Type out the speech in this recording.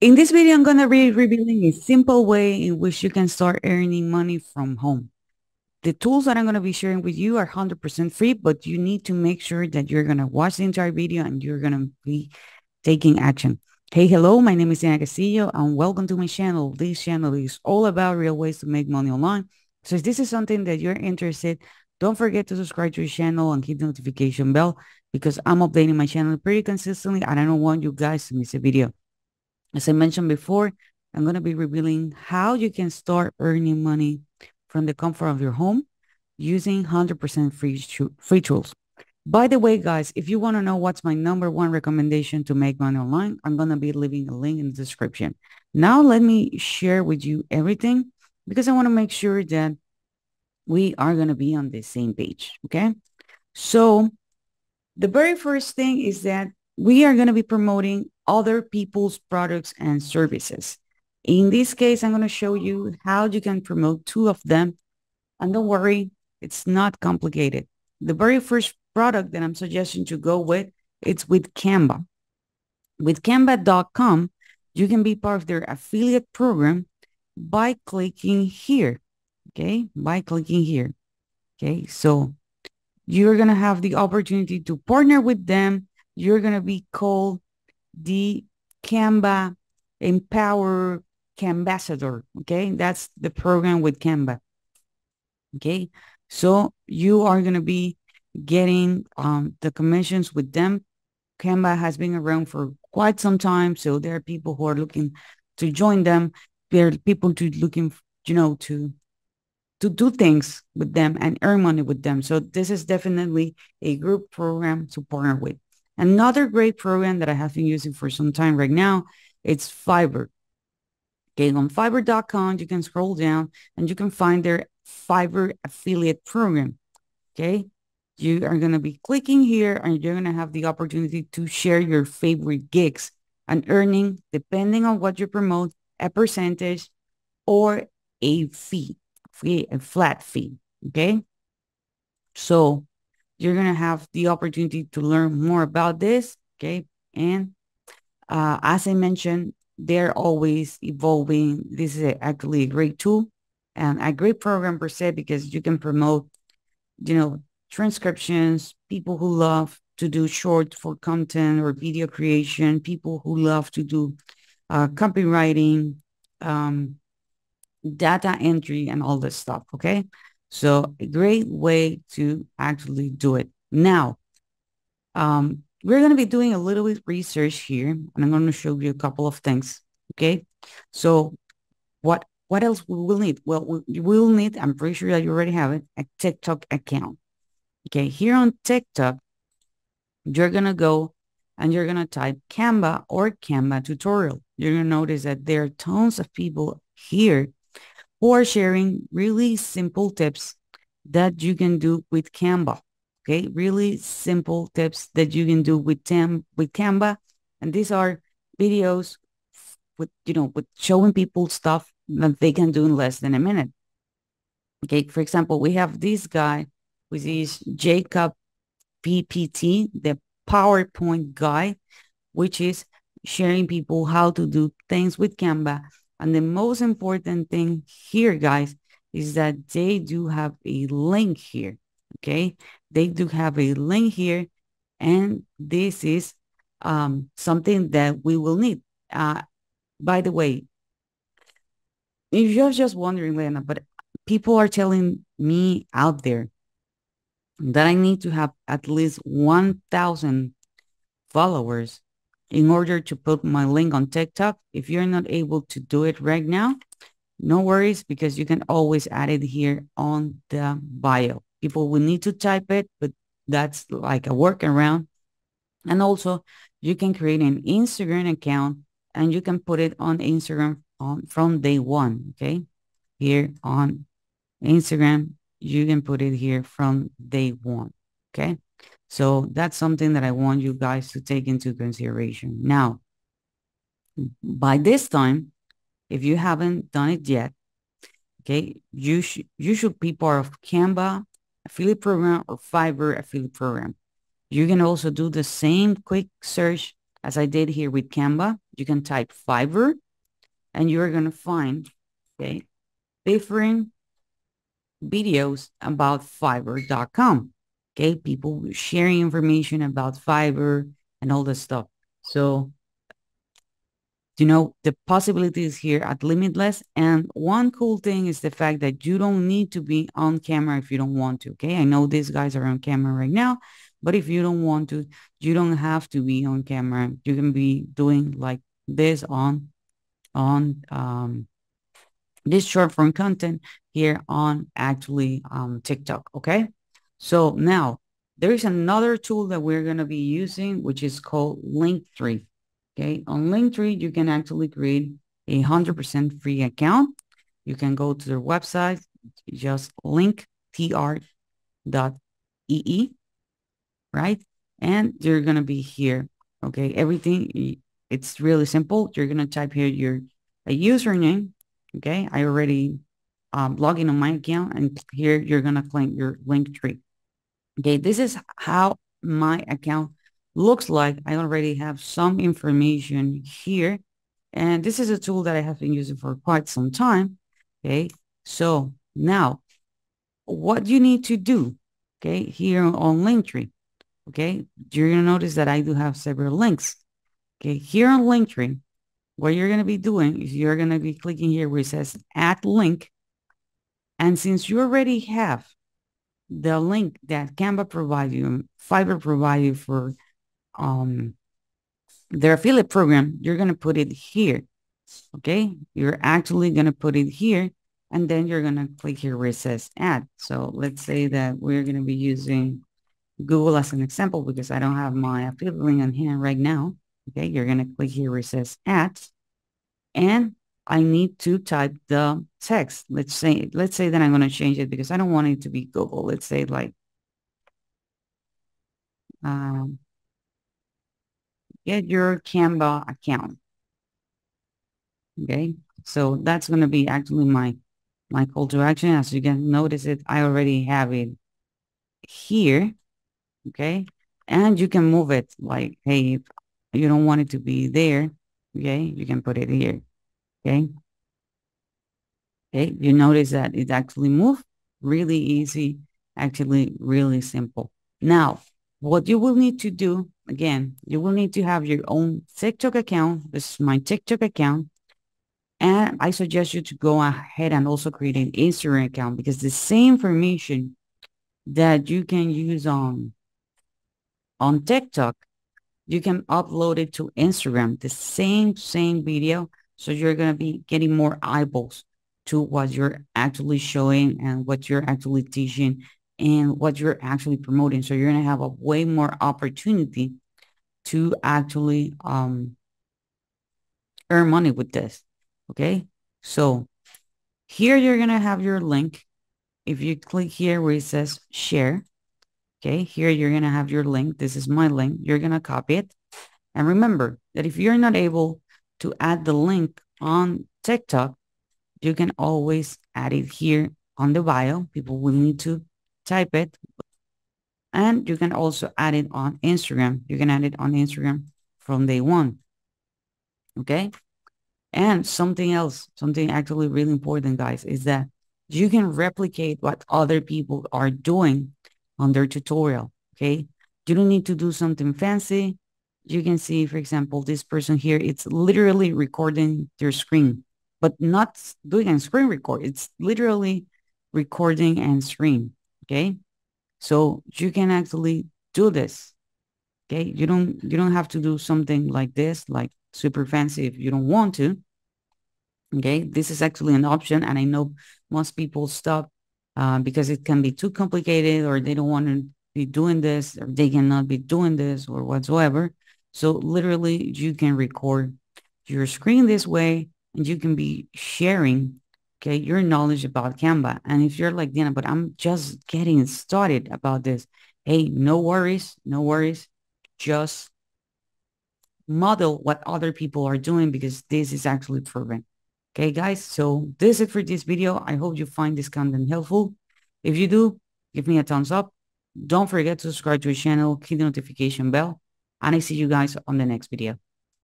In this video, I'm going to be revealing a simple way in which you can start earning money from home. The tools that I'm going to be sharing with you are 100% free, but you need to make sure that you're going to watch the entire video and you're going to be taking action. Hey, hello, my name is Diana Castillo and welcome to my channel. This channel is all about real ways to make money online. So if this is something that you're interested, don't forget to subscribe to the channel and hit the notification bell because I'm updating my channel pretty consistently and I don't want you guys to miss a video. As I mentioned before, I'm going to be revealing how you can start earning money from the comfort of your home using 100% free tools. By the way, guys, if you want to know what's my #1 recommendation to make money online, I'm going to be leaving a link in the description. Now, let me share with you everything because I want to make sure that we are going to be on the same page. Okay. So the very first thing is that we are going to be promoting other people's products and services. In this case, I'm going to show you how you can promote 2 of them. And don't worry, it's not complicated. The very first product that I'm suggesting to go with, it's with Canva. With Canva.com, you can be part of their affiliate program by clicking here. Okay, by clicking here. Okay, so you're going to have the opportunity to partner with them. You're going to be called the Canva Empower Canvassador. Okay, that's the program with Canva. Okay, so you are going to be getting the commissions with them. Canva has been around for quite some time, so there are people who are looking to join them. There are people to looking, to do things with them and earn money with them. So this is definitely a group program to partner with. Another great program that I have been using for some time right now, it's Fiverr. Okay, on Fiverr.com, you can scroll down and you can find their Fiverr affiliate program. Okay, you are going to be clicking here and you're going to have the opportunity to share your favorite gigs and earning, depending on what you promote, a percentage or a fee. A flat fee. Okay. So you're going to have the opportunity to learn more about this. Okay. And as I mentioned, they're always evolving. This is actually a great tool and a great program per se, because you can promote, transcriptions, people who love to do short for content or video creation, people who love to do copywriting, data entry and all this stuff. Okay. So a great way to actually do it. Now, we're going to be doing a little bit research here and I'm going to show you a couple of things. Okay. So what else we will need? Well, we will need, I'm pretty sure that you already have it, a TikTok account. Okay. Here on TikTok, you're going to go and you're going to type Canva or Canva tutorial. You're going to notice that there are tons of people here who are sharing really simple tips that you can do with Canva. Okay, really simple tips that you can do with Canva. And these are videos with, with showing people stuff that they can do in less than a minute. Okay, for example, we have this guy, which is Jacob PPT, the PowerPoint guy, which is sharing people how to do things with Canva. And the most important thing here, guys, is that they do have a link here. Okay, they do have a link here, and this is something that we will need. By the way, if you're just wondering, Lena, but people are telling me out there that I need to have at least 1,000 followers in order to put my link on TikTok. If you're not able to do it right now, no worries, because you can always add it here on the bio. People will need to type it, but that's like a workaround. And also you can create an Instagram account and you can put it on Instagram from day one. Okay. Here on Instagram, you can put it here from day one. Okay. So that's something that I want you guys to take into consideration. Now, by this time, if you haven't done it yet, okay, you should be part of Canva affiliate program or Fiverr affiliate program. You can also do the same quick search as I did here with Canva, you can type Fiverr and you're going to find, okay, different videos about Fiverr.com. Okay, people sharing information about Fiverr and all this stuff. So, the possibilities here are limitless. And one cool thing is the fact that you don't need to be on camera if you don't want to. Okay, I know these guys are on camera right now, but if you don't want to, you don't have to be on camera. You can be doing like this on this short form content here on actually TikTok. Okay. So now there is another tool that we're going to be using, which is called Linktree. Okay. On Linktree, you can actually create 100% free account. You can go to their website, just linktr.ee, right? And you're going to be here. Okay. Everything, it's really simple. You're going to type here your a username. Okay. I already log in on my account, and here you're going to claim your Linktree. Okay. This is how my account looks like. I already have some information here, and this is a tool that I have been using for quite some time. Okay. So now what you need to do, okay, here on Linktree, okay, you're going to notice that I do have several links. Okay. Here on Linktree, what you're going to be doing is you're going to be clicking here where it says add link. And since you already have the link that Canva provides you, Fiverr provides you for their affiliate program, you're going to put it here. Okay. You're actually going to put it here, and then you're going to click here where it says add. So let's say that we're going to be using Google as an example because I don't have my affiliate link on hand right now. Okay. You're going to click here where it says add, and I need to type the text. Let's say that I'm going to change it because I don't want it to be Google. Let's say like, get your Canva account. Okay. So that's going to be actually my call to action. As you can notice it, I already have it here. Okay. And you can move it like, hey, if you don't want it to be there, okay, you can put it here. Okay. Okay, you notice that it actually moved. Really easy, actually really simple. Now, what you will need to do, again, you will need to have your own TikTok account. This is my TikTok account. And I suggest you to go ahead and also create an Instagram account, because the same information that you can use on TikTok, you can upload it to Instagram, the same video. So you're going to be getting more eyeballs to what you're actually showing and what you're actually teaching and what you're actually promoting. So you're going to have a way more opportunity to actually earn money with this. Okay. So here you're going to have your link. If you click here where it says share, okay, here you're going to have your link. This is my link. You're going to copy it. And remember that if you're not able to add the link on TikTok, you can always add it here on the bio. People will need to type it. And you can also add it on Instagram. You can add it on Instagram from day one. Okay. And something else, something actually really important, guys, is that you can replicate what other people are doing on their tutorial. Okay. You don't need to do something fancy. You can see, for example, this person here, it's literally recording their screen, but not doing a screen record. It's literally recording and screen. Okay. So you can actually do this. Okay. You don't have to do something like this, like super fancy if you don't want to. Okay. This is actually an option. And I know most people stop because it can be too complicated, or they don't want to be doing this, or they cannot be doing this or whatsoever. So literally you can record your screen this way, and you can be sharing, okay, your knowledge about Canva. And if you're like, Diana, but I'm just getting started about this. Hey, no worries, no worries. Just model what other people are doing, because this is actually proven. Okay, guys, so this is it for this video. I hope you find this content helpful. If you do, give me a thumbs up. Don't forget to subscribe to the channel, hit the notification bell. And I see you guys on the next video.